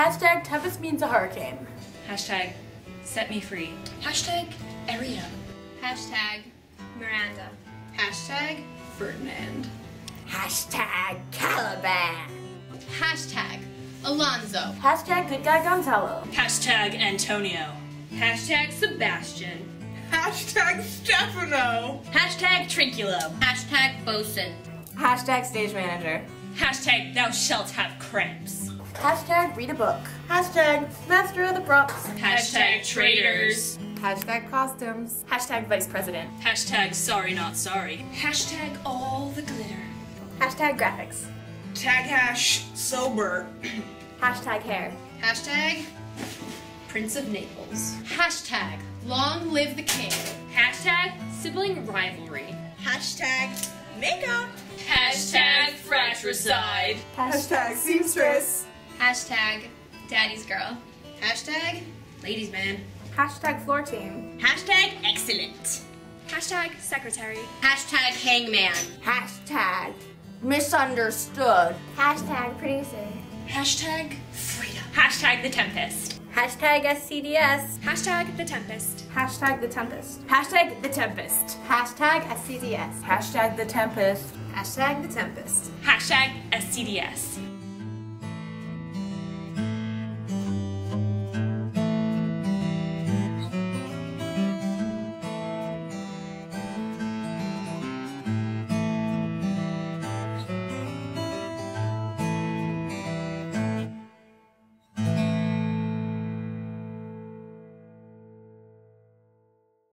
Hashtag Tempest means a hurricane. Hashtag set me free. Hashtag Ariel. Hashtag Miranda. Hashtag Ferdinand. Hashtag Caliban. Hashtag Alonso. Hashtag good guy Gonzalo. Hashtag Antonio. Hashtag Sebastian. Hashtag Stefano. Hashtag Trinculo. Hashtag Bosun. Hashtag stage manager. Hashtag thou shalt have cramps. Hashtag read a book. Hashtag master of the props. Hashtag traitors. Hashtag costumes. Hashtag vice president. Hashtag sorry not sorry. Hashtag all the glitter. Hashtag graphics. Tag hash sober. Hashtag hair. Hashtag Prince of Naples. Hashtag long live the king. Hashtag sibling rivalry. Hashtag makeup. Hashtag fratricide. Hashtag seamstress. Hashtag daddy's girl. Hashtag ladies man. Hashtag floor team. Hashtag excellent. Hashtag secretary. Hashtag hangman. Hashtag misunderstood. Hashtag producer. Hashtag freedom. Hashtag the Tempest. Hashtag SCDS. Hashtag the Tempest. Hashtag the Tempest. Hashtag the Tempest. Hashtag SCDS. Hashtag the Tempest. Hashtag the Tempest. Hashtag SCDS.